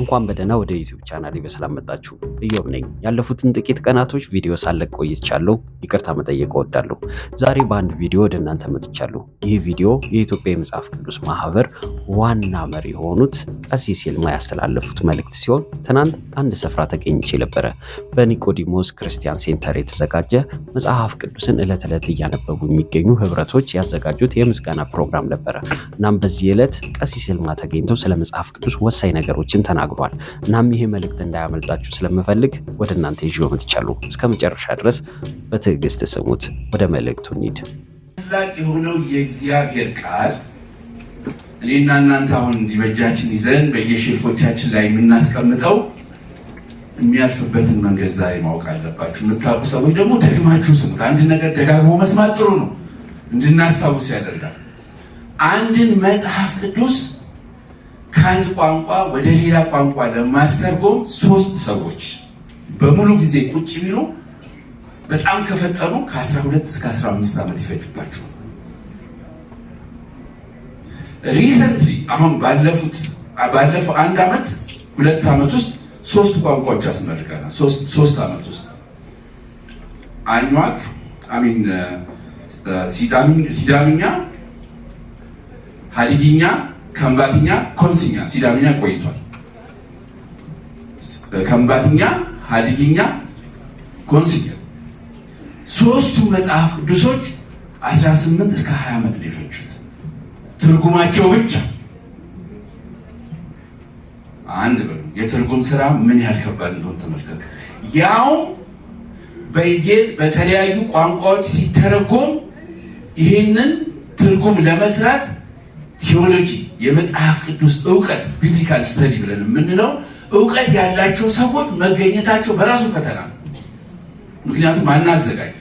እንኳን በደህና ወደ ዩቲዩብ ቻናሌ በሰላም መጣችሁ። ኢዮብ ነኝ። ያለፉትን ጥቂት ቀናቶች ቪዲዮ ሳለቅ ቆይቻለሁ። ይቅርታ መጠየቅ እወዳለሁ። ዛሬ በአንድ ቪዲዮ ወደ እናንተ መጥቻለሁ። ይህ ቪዲዮ የኢትዮጵያ የመጽሐፍ ቅዱስ ማህበር ዋና መሪ የሆኑት ቀሲስ ይልማ ያስተላለፉት መልእክት ሲሆን ትናንት አንድ ስፍራ ተገኝቼ ነበረ። በኒቆዲሞስ ክርስቲያን ሴንተር የተዘጋጀ መጽሐፍ ቅዱስን ዕለት ዕለት እያነበቡ የሚገኙ ህብረቶች ያዘጋጁት የምስጋና ፕሮግራም ነበረ። እናም በዚህ ዕለት ቀሲስ ይልማ ተገኝተው ስለ መጽሐፍ ቅዱስ ወሳኝ ነገሮችን ተናግረዋል። እናም ይሄ መልእክት እንዳያመልጣችሁ ስለምፈልግ ወደ እናንተ ይዤው መጥቻለሁ። እስከ መጨረሻ ድረስ በትዕግስት ስሙት። ወደ መልእክቱ እንሂድ። ታላቅ የሆነው የእግዚአብሔር ቃል እኔና እናንተ አሁን እንዲበጃችን ይዘን በየሼልፎቻችን ላይ የምናስቀምጠው የሚያልፍበትን መንገድ ዛሬ ማወቅ አለባችሁ። የምታውቁ ሰዎች ደግሞ ደግማችሁ ስሙት። አንድ ነገር ደጋግሞ መስማት ጥሩ ነው፣ እንድናስታውሱ ያደርጋል። አንድን መጽሐፍ ቅዱስ ከአንድ ቋንቋ ወደ ሌላ ቋንቋ ለማስተርጎም 3 ሰዎች በሙሉ ጊዜ ቁጭ ቢሉ በጣም ከፈጠኑ ከ12 እስከ 15 ዓመት ይፈጅባቸው። ሪሰንትሊ አሁን ባለፈው 1 ዓመት 2 ዓመት ውስጥ 3 ቋንቋዎች አስመርቀናል። 3 ዓመት ውስጥ አኝዋክ ሲዳምኛ፣ ሀዲግኛ፣ ከምባትኛ፣ ኮንስኛ። ሲዳምኛ ቆይቷል። ከምባትኛ፣ ሀዲግኛ፣ ኮንስኛ 3ቱ መጽሐፍ ቅዱሶች 18 እስከ 20 ዓመት ነው የፈጁት ትርጉማቸው ብቻ። አንድ የትርጉም ስራ ምን ያህል ከባድ እንደሆነ ተመልከቱ። ያው በተለያዩ ቋንቋዎች ሲተረጎም ይህንን ትርጉም ለመስራት ቴዎሎጂ የመጽሐፍ ቅዱስ ዕውቀት ቢብሊካል ስተዲ ብለን የምንለው ዕውቀት ያላቸው ሰዎች መገኘታቸው በራሱ ፈተና ነው። ምክንያቱም አናዘጋጀው።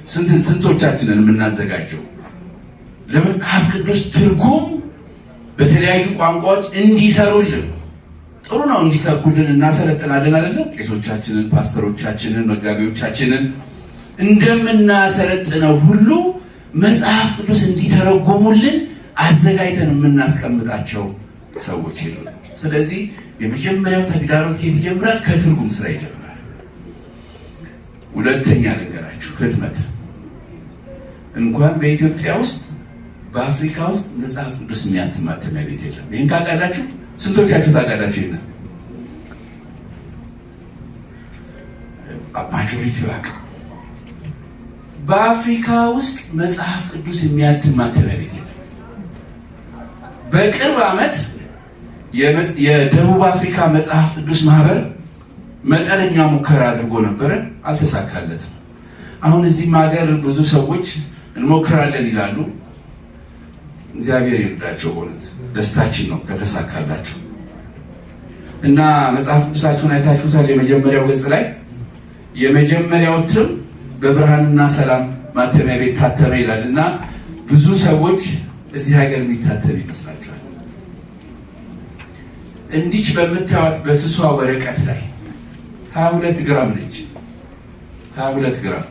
ስንቶቻችንን የምናዘጋጀው ለመጽሐፍ ቅዱስ ትርጉም በተለያዩ ቋንቋዎች እንዲሰሩልን ጥሩ ነው፣ እንዲተኩልን እናሰለጥናለን አይደለም? ቄሶቻችንን፣ ፓስተሮቻችንን፣ መጋቢዎቻችንን እንደምናሰለጥነው ሁሉ መጽሐፍ ቅዱስ እንዲተረጎሙልን አዘጋጅተን የምናስቀምጣቸው ሰዎች የሉ። ስለዚህ የመጀመሪያው ተግዳሮት ከየት ይጀምራል? ከትርጉም ስራ ይጀምራል። ሁለተኛ ነገራችሁ ህትመት። እንኳን በኢትዮጵያ ውስጥ በአፍሪካ ውስጥ መጽሐፍ ቅዱስ የሚያትም ማተሚያ ቤት የለም። ይህን ታውቃላችሁ? ስንቶቻችሁ ታውቃላችሁ? ይህንን ማጆሪቲ ያውቅ። በአፍሪካ ውስጥ መጽሐፍ ቅዱስ የሚያትም ማተሚያ ቤት የለም። በቅርብ ዓመት የደቡብ አፍሪካ መጽሐፍ ቅዱስ ማህበር መጠነኛ ሙከራ አድርጎ ነበረ፣ አልተሳካለትም። አሁን እዚህም ሀገር ብዙ ሰዎች እንሞክራለን ይላሉ። እግዚአብሔር ይርዳቸው። በእውነት ደስታችን ነው ከተሳካላቸው። እና መጽሐፍ ቅዱሳችሁን አይታችሁታል። የመጀመሪያው ገጽ ላይ የመጀመሪያው እትም በብርሃንና ሰላም ማተሚያ ቤት ታተመ ይላል። እና ብዙ ሰዎች እዚህ ሀገር የሚታተም ይመስላችኋል? እንዲች በምታዩት በስሷ ወረቀት ላይ 22 ግራም ነች። 22 ግራም።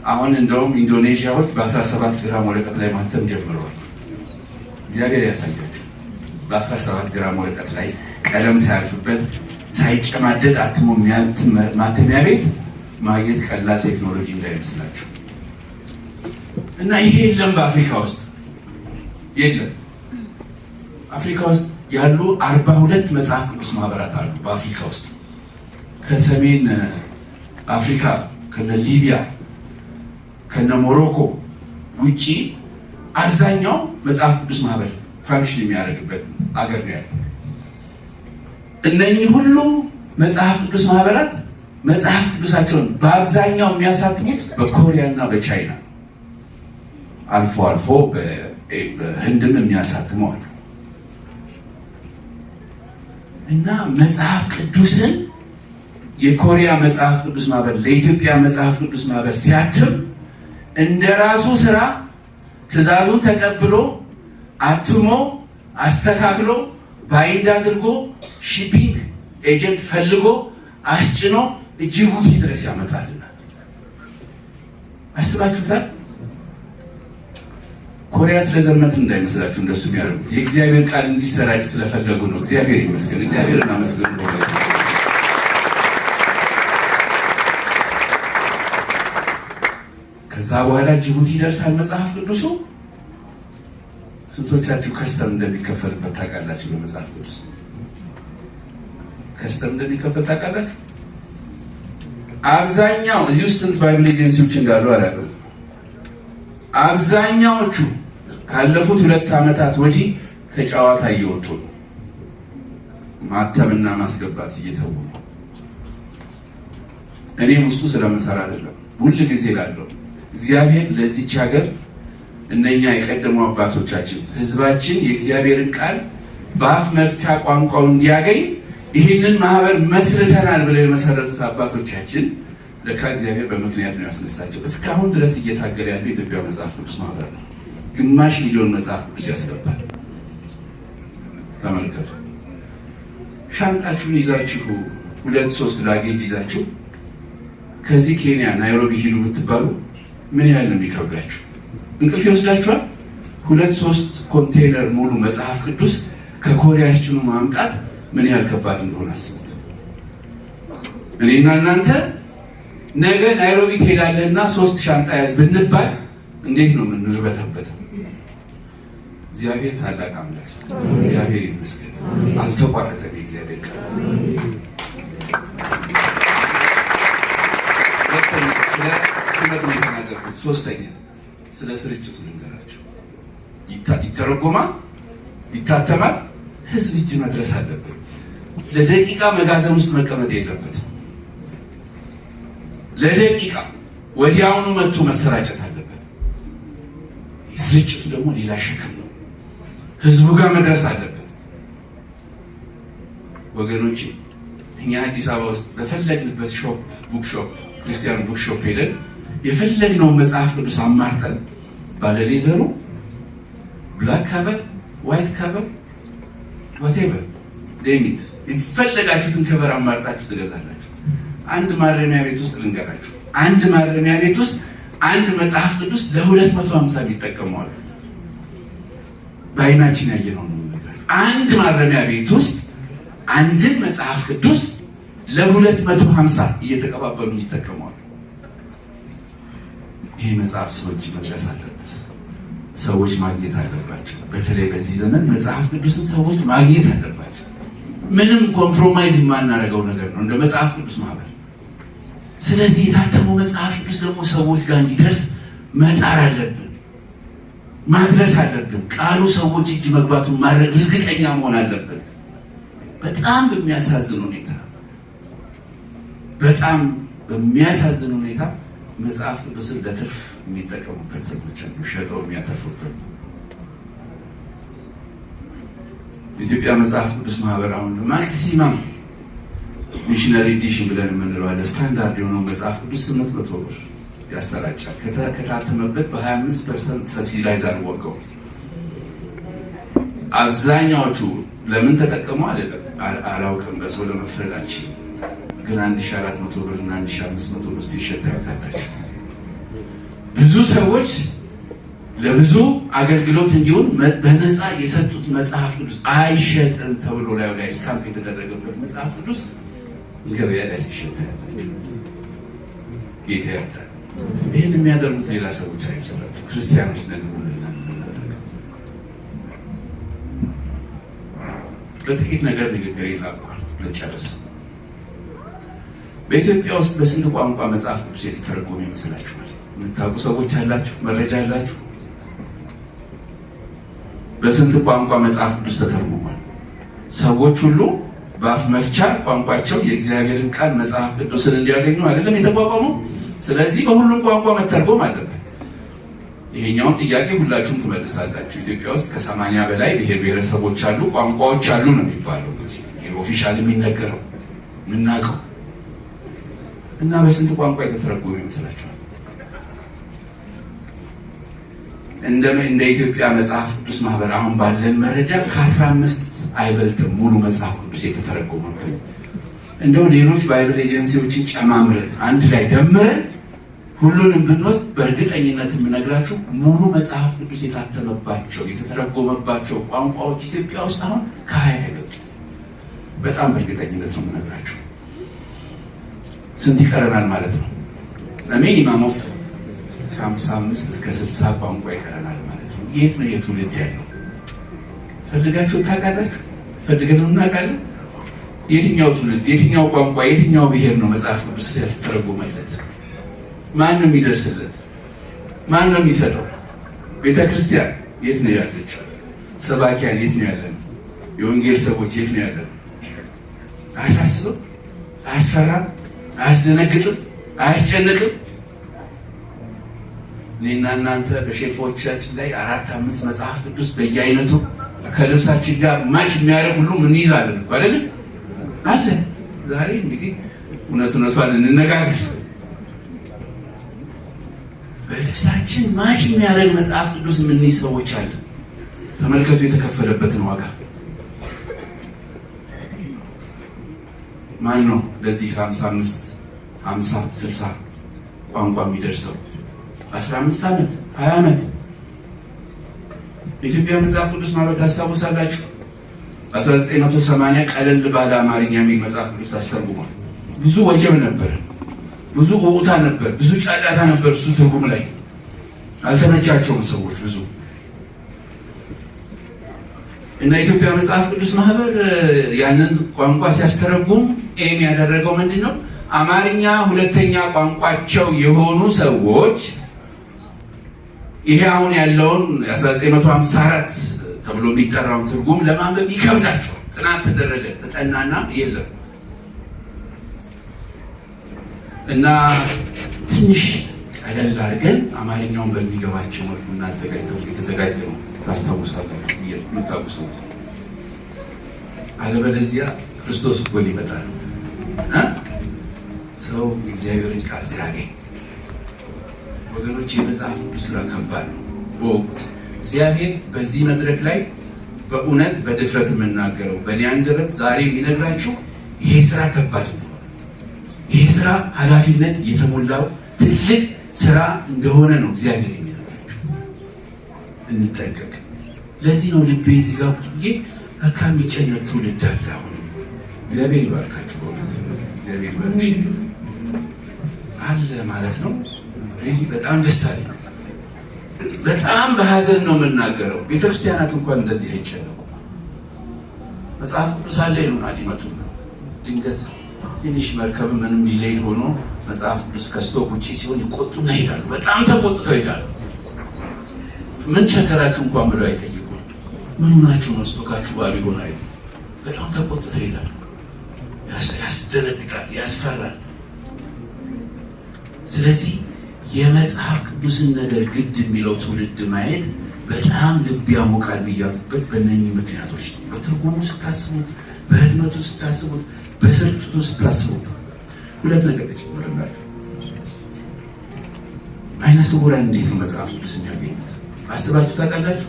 አሁን እንደውም ኢንዶኔዥያዎች በ17 ግራም ወረቀት ላይ ማተም ጀምረዋል። እግዚአብሔር ያሳያቸው። በ17 ግራም ወረቀት ላይ ቀለም ሳያልፍበት ሳይጨማደድ አትሞ ማተሚያ ቤት ማግኘት ቀላል ቴክኖሎጂ እንዳይመስላችሁ። እና ይሄ የለም በአፍሪካ ውስጥ የለም። አፍሪካ ውስጥ ያሉ 42 መጽሐፍ ቅዱስ ማህበራት አሉ። በአፍሪካ ውስጥ ከሰሜን አፍሪካ ከነ ሊቢያ ከነ ሞሮኮ ውጪ አብዛኛው መጽሐፍ ቅዱስ ማህበር ፋንክሽን የሚያደርግበት አገር ነው ያለው። እነኚህ ሁሉ መጽሐፍ ቅዱስ ማህበራት መጽሐፍ ቅዱሳቸውን በአብዛኛው የሚያሳትሙት በኮሪያ እና በቻይና፣ አልፎ አልፎ በህንድም የሚያሳትመው አሉ። እና መጽሐፍ ቅዱስን የኮሪያ መጽሐፍ ቅዱስ ማህበር ለኢትዮጵያ መጽሐፍ ቅዱስ ማህበር ሲያትም እንደራሱ ስራ ትዕዛዙን ተቀብሎ አትሞ አስተካክሎ ባይንድ አድርጎ ሺፒንግ ኤጀንት ፈልጎ አስጭኖ ጅቡቲ ድረስ ያመጣልናል። አስባችሁታል? ኮሪያ ስለዘመትን እንዳይመስላችሁ እንደሱ የሚያደርጉት የእግዚአብሔር ቃል እንዲሰራጭ ስለፈለጉ ነው። እግዚአብሔር ይመስገን። እግዚአብሔርን አመስግኑ። ከዛ በኋላ ጅቡቲ ይደርሳል መጽሐፍ ቅዱሱ። ስንቶቻችሁ ከስተም እንደሚከፈልበት ታውቃላችሁ? በመጽሐፍ ቅዱስ ከስተም እንደሚከፈል ታውቃላችሁ? አብዛኛው እዚህ ውስጥ ስንት ባይብል ኤጀንሲዎች እንዳሉ አላውቅም። አብዛኛዎቹ ካለፉት 2 ዓመታት ወዲህ ከጨዋታ እየወጡ ነው። ማተምና ማስገባት እየተው ነው። እኔም ውስጡ ስለምሰራ አይደለም፣ ሁል ጊዜ እላለሁ እግዚአብሔር ለዚች ሀገር እነኛ የቀደሙ አባቶቻችን ህዝባችን የእግዚአብሔርን ቃል በአፍ መፍቻ ቋንቋው እንዲያገኝ ይህንን ማህበር መስርተናል ብለው የመሰረቱት አባቶቻችን ለካ እግዚአብሔር በምክንያት ነው ያስነሳቸው። እስካሁን ድረስ እየታገለ ያለው የኢትዮጵያ መጽሐፍ ቅዱስ ማህበር ነው። ግማሽ ሚሊዮን መጽሐፍ ቅዱስ ያስገባል። ተመልከቱ። ሻንጣችሁን ይዛችሁ 2-3 ላጌጅ ይዛችሁ ከዚህ ኬንያ ናይሮቢ ሂዱ ብትባሉ ምን ያህል ነው የሚከብዳችሁ? እንቅልፍ ይወስዳችኋል። 2-3 ኮንቴነር ሙሉ መጽሐፍ ቅዱስ ከኮሪያችኑ ማምጣት ምን ያህል ከባድ እንደሆነ አስቡት። እኔና እናንተ ነገ ናይሮቢ ትሄዳለህና 3 ሻንጣ ያዝ ብንባል እንዴት ነው የምንርበተበት? እግዚአብሔር ታላቅ አምላክ፣ እግዚአብሔር ይመስገን። አልተቋረጠም የእግዚአብሔር ቃል። ስለ ትምህርት ነው የተናገርኩት። 3ኛ ስለ ስርጭቱ ልንገራችሁ። ይተረጎማል፣ ይታተማል፣ ህዝብ እጅ መድረስ አለበት። ለደቂቃ መጋዘን ውስጥ መቀመጥ የለበትም። ለደቂቃ ወዲያውኑ መጥቶ መሰራጨት አለበት። ስርጭቱ ደግሞ ሌላ ሸክም ነው። ህዝቡ ጋር መድረስ አለበት። ወገኖቼ እኛ አዲስ አበባ ውስጥ በፈለግንበት ሾፕ፣ ቡክሾፕ፣ ክርስቲያን ቡክሾፕ ሄደን የፈለግነውን መጽሐፍ ቅዱስ አማርጠን ባለሌዘሩ ብላክ ከቨር፣ ዋይት ከቨር፣ ዋቴቨር ዴሚት የፈለጋችሁትን ከቨር አማርጣችሁ ትገዛላችሁ። አንድ ማረሚያ ቤት ውስጥ ልንገራችሁ፣ አንድ ማረሚያ ቤት ውስጥ አንድ መጽሐፍ ቅዱስ ለ250 ይጠቀማሉ። በአይናችን ያየነው ነው የምነግራችሁ። አንድ ማረሚያ ቤት ውስጥ አንድን መጽሐፍ ቅዱስ ለ250 እየተቀባበሉ ይጠቀማሉ። ይሄ መጽሐፍ ሰዎች መድረስ አለበት። ሰዎች ማግኘት አለባቸው። በተለይ በዚህ ዘመን መጽሐፍ ቅዱስን ሰዎች ማግኘት አለባቸው። ምንም ኮምፕሮማይዝ የማናደርገው ነገር ነው እንደ መጽሐፍ ቅዱስ ማህበር። ስለዚህ የታተመው መጽሐፍ ቅዱስ ደግሞ ሰዎች ጋር እንዲደርስ መጣር አለብን፣ ማድረስ አለብን። ቃሉ ሰዎች እጅ መግባቱን ማድረግ እርግጠኛ መሆን አለብን። በጣም በሚያሳዝን ሁኔታ መጽሐፍ ቅዱስን ለትርፍ የሚጠቀሙበት ሰዎች አሉ፣ ሸጠው የሚያተርፉበት። የኢትዮጵያ መጽሐፍ ቅዱስ ማህበር አሁን ማክሲማም ሚሽነሪ ኤዲሽን ብለን የምንለው አለ። ስታንዳርድ የሆነው መጽሐፍ ቅዱስ 800 ብር ያሰራጫል። ከታተመበት በ25% ሰብሲዳይዝ አድርገው። አብዛኛዎቹ ለምን ተጠቀሙ አላውቅም፣ በሰው ለመፍረድ አንችልም። ግን 1400 ብር እና 1500 ብር ሲሸጥ ታያላችሁ። ብዙ ሰዎች ለብዙ አገልግሎት እንዲሆን በነፃ የሰጡት መጽሐፍ ቅዱስ አይሸጥም ተብሎ ላይ ስታምፕ የተደረገበት መጽሐፍ ቅዱስ ገበያ ላይ ሲሸጥ ታያላችሁ። ጌታ ያርዳል። ይህን የሚያደርጉት ሌላ ሰዎች አይመስላችሁ፣ ክርስቲያኖች ነን ብለና የምናደርገው። በጥቂት ነገር ንግግር ይላቋል ለጨርስ። በኢትዮጵያ ውስጥ በስንት ቋንቋ መጽሐፍ ቅዱስ የተተረጎመ ይመስላችኋል? የምታውቁ ሰዎች አላችሁ? መረጃ አላችሁ? በስንት ቋንቋ መጽሐፍ ቅዱስ ተተርጉሟል? ሰዎች ሁሉ በአፍ መፍቻ ቋንቋቸው የእግዚአብሔርን ቃል መጽሐፍ ቅዱስን እንዲያገኙ አይደለም የተቋቋመው? ስለዚህ በሁሉም ቋንቋ መተርጎም አለበት። ይሄኛውን ጥያቄ ሁላችሁም ትመልሳላችሁ። ኢትዮጵያ ውስጥ ከ80 በላይ ብሔር ብሔረሰቦች አሉ፣ ቋንቋዎች አሉ ነው የሚባለው። ይሄ ኦፊሻል የሚነገረው የምናውቀው እና በስንት ቋንቋ የተተረጎመ ይመስላችኋል? እንደ ኢትዮጵያ መጽሐፍ ቅዱስ ማህበር አሁን ባለን መረጃ ከ15 አይበልጥም ሙሉ መጽሐፍ ቅዱስ የተተረጎመበት። እንደው ሌሎች ባይብል ኤጀንሲዎችን ጨማምረን አንድ ላይ ደምረን ሁሉንም ብንወስድ በእርግጠኝነት የምነግራችሁ ሙሉ መጽሐፍ ቅዱስ የታተመባቸው የተተረጎመባቸው ቋንቋዎች ኢትዮጵያ ውስጥ አሁን ከ20 አይበልጡም። በጣም በእርግጠኝነት ነው የምነግራችሁ። ስንት ይቀረናል ማለት ነው? ሚኒመም ኦፍ 55 እስከ 60 ቋንቋ ይቀረናል ማለት ነው። የት ነው የትውልድ ያለው? ፈልጋችሁ ታውቃላችሁ? ፈልገነው እናውቃለን? የትኛው ትውልድ፣ የትኛው ቋንቋ፣ የትኛው ብሔር ነው መጽሐፍ ቅዱስ ያልተተረጎመለት? ማን ነው የሚደርስለት? ማን ነው የሚሰጠው? ቤተ ክርስቲያን የት ነው ያለችው? ሰባኪያን የት ነው ያለን? የወንጌል ሰዎች የት ነው ያለን? አያሳስብም? አያስፈራም? አያስደነግጥም? አያስጨንቅም? እኔና እናንተ በሼልፎቻችን ላይ 4-5 መጽሐፍ ቅዱስ በየአይነቱ ከልብሳችን ጋር ማች የሚያደርግ ሁሉ እንይዛለን እኮ አይደል? አለ። ዛሬ እንግዲህ እውነቷን እንነጋገር። በልብሳችን ማች የሚያደርግ መጽሐፍ ቅዱስ የምንይዝ ሰዎች አለ። ተመልከቱ የተከፈለበትን ዋጋ። ማን ነው ለዚህ 55 50 60 ቋንቋ የሚደርሰው? 15 ዓመት 20 ዓመት የኢትዮጵያ መጽሐፍ ቅዱስ ማለት ታስታውሳላችሁ? 1980 ቀለል ባለ አማርኛ የሚል መጽሐፍ ቅዱስ አስተርጉሟል። ብዙ ወጀብ ነበር፣ ብዙ ውዑታ ነበር፣ ብዙ ጫጫታ ነበር። እሱ ትርጉም ላይ አልተመቻቸውም ሰዎች ብዙ እና የኢትዮጵያ መጽሐፍ ቅዱስ ማህበር ያንን ቋንቋ ሲያስተረጉም ኤም ያደረገው ምንድን ነው? አማርኛ ሁለተኛ ቋንቋቸው የሆኑ ሰዎች ይሄ አሁን ያለውን 1954 ተብሎ የሚጠራውን ትርጉም ለማንበብ ይከብዳቸዋል። ጥናት ተደረገ፣ ተጠናና የለም እና ትንሽ ቀለል አድርገን አማርኛውን በሚገባቸው መልኩ እናዘጋጅተው የተዘጋጀ ነው። ታስታውሳላችሁ የምታውቁ አለበለዚያ ክርስቶስ እኮ ሊመጣል ሰው እግዚአብሔርን ቃል ሲያገኝ ወገኖች፣ የመጽሐፍ ቅዱስ ስራ ከባድ ነው። በወቅት እግዚአብሔር በዚህ መድረክ ላይ በእውነት በድፍረት የምናገረው በእኔ አንደበት ዛሬ የሚነግራችሁ ይሄ ስራ ከባድ ነው። ይሄ ስራ ኃላፊነት የተሞላው ትልቅ ስራ እንደሆነ ነው እግዚአብሔር የሚነግራችሁ። እንጠንቀቅ። ለዚህ ነው ልቤ እዚህ ጋር ቁጭ ብዬ ለካ የሚጨነቅ ትውልድ አለ። አሁን እግዚአብሔር ይባርካችሁ። በእውነት እግዚአብሔር ይባርክሽ አለ ማለት ነው። በጣም ደስ አለኝ። በጣም በሀዘን ነው የምናገረው። ቤተክርስቲያናት እንኳን እንደዚህ አይጨነቁ። መጽሐፍ ቅዱስ አለ ይሉናል፣ ይመጡና ድንገት ትንሽ መርከብ ምንም ዲሌይ ሆኖ መጽሐፍ ቅዱስ ከስቶክ ውጭ ሲሆን ይቆጡና ይሄዳሉ። በጣም ተቆጥተው ይሄዳሉ። ምን ቸገራችሁ እንኳን ብለው አይጠይቁም። ምን ሆናችሁ ነው ስቶካችሁ ባሉ ይሆን አይሉ። በጣም ተቆጥተው ይሄዳሉ። ያስደነግጣል፣ ያስፈራል። ስለዚህ የመጽሐፍ ቅዱስን ነገር ግድ የሚለው ትውልድ ማየት በጣም ልብ ያሞቃል ብያሉበት በእነኚህ ምክንያቶች ነው። በትርጉሙ ስታስቡት፣ በህትመቱ ስታስቡት፣ በስርጭቱ ስታስቡት ሁለት ነገር ጨምርላችሁ። አይነ ስውራን እንዴት ነው መጽሐፍ ቅዱስ የሚያገኙት? አስባችሁ ታውቃላችሁ?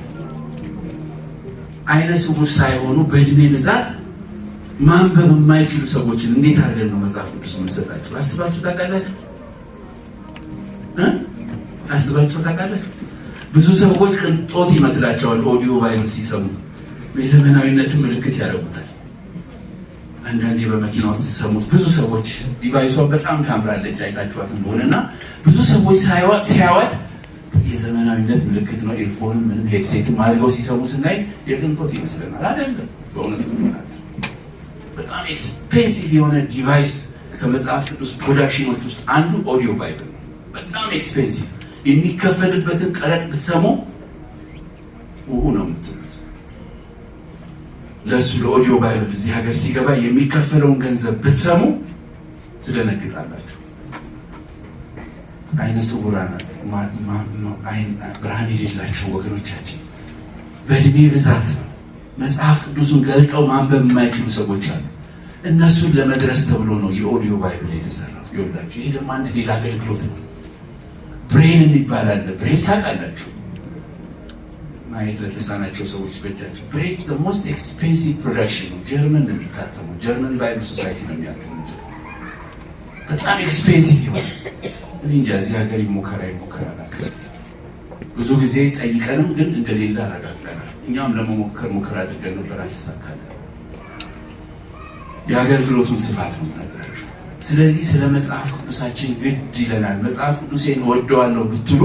አይነ ስውር ሳይሆኑ በእድሜ ብዛት ማንበብ የማይችሉ ሰዎችን እንዴት አድርገን ነው መጽሐፍ ቅዱስ የምንሰጣቸው? አስባችሁ ታውቃላችሁ? አስባችሁ ታውቃላችሁ? ብዙ ሰዎች ቅንጦት ይመስላቸዋል ኦዲዮ ባይብል ሲሰሙ፣ የዘመናዊነትን ምልክት ያደርጉታል። አንዳንዴ በመኪና ውስጥ ሲሰሙት ብዙ ሰዎች ዲቫይሷን በጣም ታምራለች አይታችኋት እንደሆነና ብዙ ሰዎች ሲያዋት የዘመናዊነት ምልክት ነው። ኤርፎን ምንም ሄድሴትም አድርገው ሲሰሙ ስናይ የቅንጦት ይመስለናል። አይደለም። በእውነት በጣም ኤክስፔንሲቭ የሆነ ዲቫይስ ከመጽሐፍ ቅዱስ ፕሮዳክሽኖች ውስጥ አንዱ ኦዲዮ ባይብል ነው። በጣም ኤክስፔንሲቭ፣ የሚከፈልበትን ቀረጥ ብትሰሙ ውሁ ነው የምትሉት። ለእሱ ለኦዲዮ ባይብል እዚህ ሀገር ሲገባ የሚከፈለውን ገንዘብ ብትሰሙ ትደነግጣላችሁ። አይነ ስውራን ብርሃን የሌላቸው ወገኖቻችን በእድሜ ብዛት መጽሐፍ ቅዱስን ገልጠው ማንበብ የማይችሉ ሰዎች አሉ። እነሱን ለመድረስ ተብሎ ነው የኦዲዮ ባይብል የተሰራው። ይኸውላችሁ፣ ይሄ ደግሞ አንድ ሌላ አገልግሎት ነው። ብሬል የሚባል አለ። ብሬል ታውቃላችሁ? ማየት ለተሳናቸው ሰዎች በእጃቸው ብሬል the most expensive production ነው። ጀርመን ነው የሚታተመው። ጀርመን ባይብል ሶሳይቲ ነው የሚያተመው። በጣም ኤክስፔንሲቭ ይሆናል። እንጃ እዚህ ሀገር ይሞከራል ብዙ ጊዜ ጠይቀንም ግን እንደሌለ አረጋግጠናል። እኛም ለመሞከር ሙከራ አድርገን ነበር፣ አልተሳካልንም። የአገልግሎቱን ስፋት ነው ነገራችሁ። ስለዚህ ስለ መጽሐፍ ቅዱሳችን ግድ ይለናል። መጽሐፍ ቅዱሴን ወደዋለሁ ብትሉ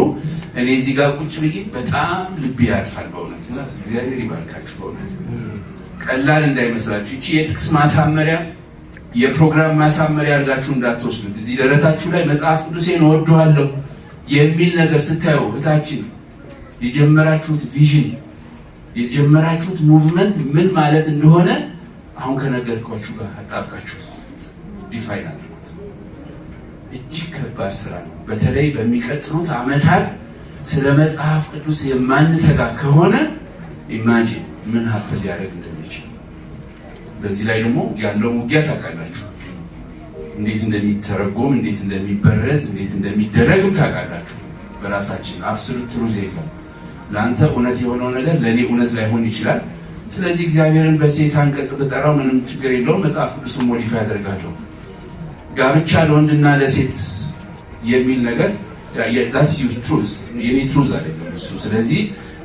እኔ እዚህ ጋር ቁጭ ብዬ በጣም ልቤ ያርፋል በእውነት። እግዚአብሔር ይባርካችሁ በእውነት። ቀላል እንዳይመስላችሁ። እቺ የጥቅስ ማሳመሪያ የፕሮግራም ማሳመሪያ አድርጋችሁ እንዳትወስዱት። እዚህ ደረታችሁ ላይ መጽሐፍ ቅዱሴን ወደዋለሁ የሚል ነገር ስታዩ እታችን የጀመራችሁት ቪዥን የጀመራችሁት ሙቭመንት ምን ማለት እንደሆነ አሁን ከነገርኳችሁ ጋር አጣብቃችሁ ዲፋይን አድርጉት። እጅግ ከባድ ስራ ነው። በተለይ በሚቀጥሉት ዓመታት ስለ መጽሐፍ ቅዱስ የማንተጋ ከሆነ ኢማጂን ምን ሀፕል ሊያደርግ እንደሚችል። በዚህ ላይ ደግሞ ያለው ውጊያ ታውቃላችሁ። እንዴት እንደሚተረጎም፣ እንዴት እንደሚበረዝ፣ እንዴት እንደሚደረግም ታውቃላችሁ። በራሳችን አብሶሉት ትሩዝ የለም። ለአንተ እውነት የሆነው ነገር ለእኔ እውነት ላይሆን ይችላል። ስለዚህ እግዚአብሔርን በሴት አንቀጽ ብጠራው ምንም ችግር የለውም። መጽሐፍ ቅዱስን ሞዲፋይ ያደርጋለሁ። ጋብቻ ለወንድና ለሴት የሚል ነገር that's your truth የኔ ትሩዝ አይደለም እሱ። ስለዚህ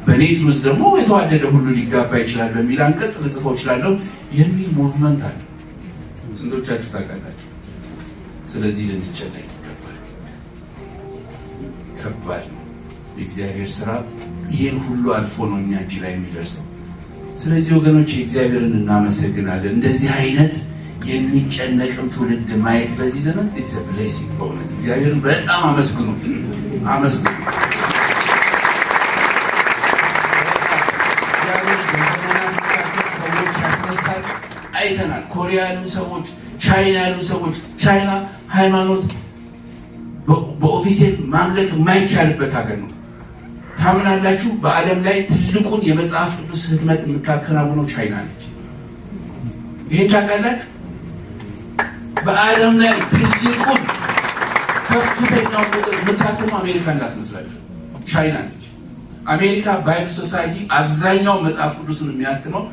በኔ ትሩዝ ደግሞ የተዋደደ ሁሉ ሊጋባ ይችላል በሚል አንቀጽ ልጽፈው እችላለሁ የሚል ሙቭመንት አለ። ስንቶቻችሁ ታውቃላችሁ? ስለዚህ ልንጨነቅ ይገባል። ከባድ ነው የእግዚአብሔር ስራ። ይህን ሁሉ አልፎ ነው እኛ እጅ ላይ የሚደርሰው። ስለዚህ ወገኖች እግዚአብሔርን እናመሰግናለን። እንደዚህ አይነት የሚጨነቅም ትውልድ ማየት በዚህ ዘመን ኢትስ ኤ ብሌሲንግ። በእውነት እግዚአብሔርን በጣም አመስግኑት፣ አመስግኑት። እግዚአብሔር በዘመናት መካከል ሰዎች ያስነሳል፣ አይተናል። ኮሪያ ያሉ ሰዎች፣ ቻይና ያሉ ሰዎች። ቻይና ሃይማኖት በኦፊሴል ማምለክ የማይቻልበት ሀገር ነው። ታምናላችሁ? በዓለም ላይ ትልቁን የመጽሐፍ ቅዱስ ህትመት የምታከናውነው ቻይና ነች። ይሄን ታውቃላችሁ? በዓለም ላይ ትልቁን ከፍተኛው ቁጥር የምታተመው አሜሪካ እንዳትመስላችሁ፣ ቻይና ነች። አሜሪካ ባይብል ሶሳይቲ አብዛኛው መጽሐፍ ቅዱስን የሚያትመው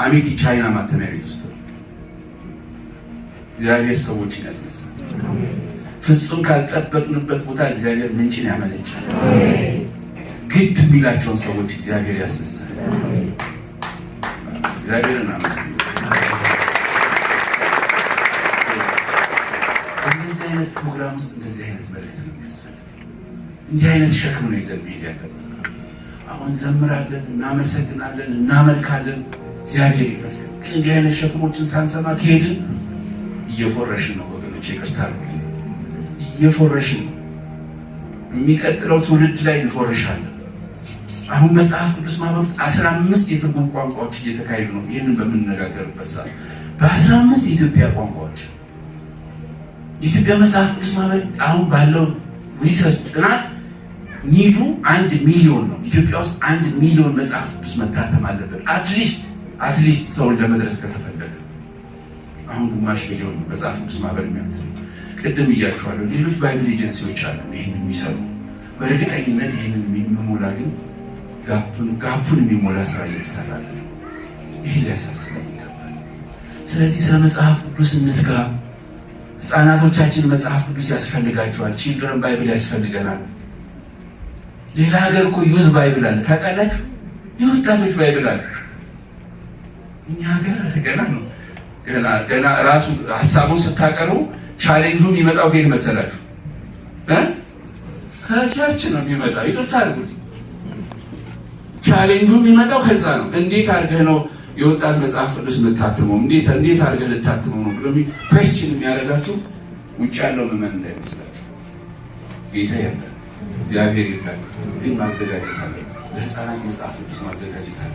አሜቲ ቻይና ማተሚያ ቤት ውስጥ ነው። እግዚአብሔር ሰዎችን ያስነሳል። ፍጹም ካልጠበቅንበት ቦታ እግዚአብሔር ምንጭን ያመነጫል። ግድ የሚላቸውን ሰዎች እግዚአብሔር ያስነሳል። እግዚአብሔርን አመስግኑ። እንደዚህ አይነት ፕሮግራም ውስጥ እንደዚህ አይነት መልዕክት ነው የሚያስፈልግ። እንዲህ አይነት ሸክም ነው ይዘን መሄድ ያለብን። አሁን ዘምራለን፣ እናመሰግናለን፣ እናመልካለን፣ እግዚአብሔር ይመስገን። ግን እንዲህ አይነት ሸክሞችን ሳንሰማ ከሄድን እየፎረሽን ነው ወገኖች፣ ይቅርታ አድርጉልኝ፣ እየፎረሽን ነው። የሚቀጥለው ትውልድ ላይ እንፎርሻለን። አሁን መጽሐፍ ቅዱስ ማህበሩት 15 የትርጉም ቋንቋዎች እየተካሄዱ ነው። ይህንን በምንነጋገርበት ሰዓት በ15 የኢትዮጵያ ቋንቋዎች የኢትዮጵያ መጽሐፍ ቅዱስ ማህበር አሁን ባለው ሪሰርች ጥናት ኒዱ 1 ሚሊዮን ነው። ኢትዮጵያ ውስጥ 1 ሚሊዮን መጽሐፍ ቅዱስ መታተም አለበት። አትሊስት ሰውን ለመድረስ ከተፈለገ አሁን ግማሽ ሚሊዮን መጽሐፍ ቅዱስ ማህበር የሚያትም። ቅድም እያችኋለሁ፣ ሌሎች ባይብል ኤጀንሲዎች አሉ ይህን የሚሰሩ። በእርግጠኝነት ይህንን የሚሞላ ግን ጋፑን የሚሞላ ስራ እየተሰራ ነው። ይሄ ሊያሳስበን ይገባል። ስለዚህ ስለ መጽሐፍ ቅዱስ እንትጋ። ህፃናቶቻችን መጽሐፍ ቅዱስ ያስፈልጋቸዋል። ቺልድረን ባይብል ያስፈልገናል። ሌላ ሀገር እኮ ዩዝ ባይብል አለ ታውቃላችሁ? የወጣቶች ባይብል አለ። እኛ ሀገር ገና ነው። ገና ራሱ ሀሳቡን ስታቀርቡ ቻሌንጁ የሚመጣው ከየት መሰላችሁ? ከቸርች ነው የሚመጣው። ይቅርታ አድርጉልኝ፣ ቻሌንጁ የሚመጣው ከዛ ነው። እንዴት አድርገህ ነው የወጣት መጽሐፍ ቅዱስ የምታትመው? እንዴት አድርገህ ልታትመው ነው ብሎ ኳስችን የሚያደርጋችሁ ውጭ ያለው ምዕመን እንዳይመስላችሁ። ጌታ ይርዳል፣ እግዚአብሔር ይርዳል። ግን ማዘጋጀት አለ። ለህፃናት መጽሐፍ ቅዱስ ማዘጋጀት አለ።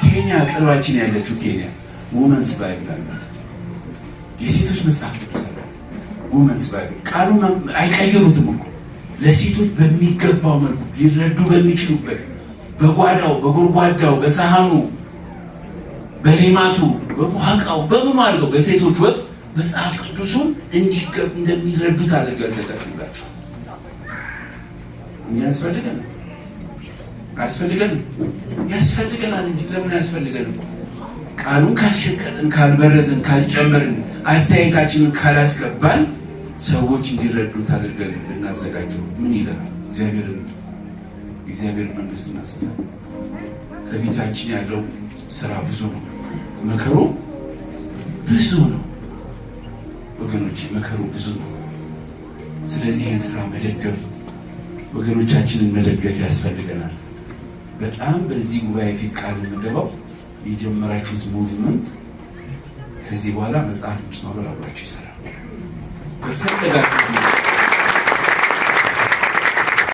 ኬንያ ቅርባችን ያለችው ኬንያ ውመንስ ባይብል አላት። የሴቶች መጽሐፍ ቅዱስ አላት። ውመንስ ባይብል ቃሉን አይቀይሩትም እኮ ለሴቶች በሚገባው መልኩ ሊረዱ በሚችሉበት በጓዳው፣ በጎድጓዳው፣ በሳህኑ፣ በሌማቱ፣ በቡሃቃው በምኑ አድርገው በሴቶች ወቅት መጽሐፍ ቅዱሱን እንደሚረዱት አድርገው ያዘጋጁላቸው። እኛ ያስፈልገናል እንጂ ለምን ያስፈልገንም? ቃሉን ካልሸቀጥን፣ ካልበረዝን፣ ካልጨመርን፣ አስተያየታችንን ካላስገባን ሰዎች እንዲረዱት አድርገን ብናዘጋጀው ምን ይለናል? እግዚአብሔር መንግስት እናስባለን። ከፊታችን ያለው ስራ ብዙ ነው፣ መከሩ ብዙ ነው ወገኖች፣ መከሩ ብዙ ነው። ስለዚህ ይህን ስራ መደገፍ፣ ወገኖቻችንን መደገፍ ያስፈልገናል። በጣም በዚህ ጉባኤ ፊት ቃል የምገባው የጀመራችሁት ሙቭመንት ከዚህ በኋላ መጽሐፍ ቅዱስ ማህበር አብራችሁ ይሰራል። በፈለጋችሁት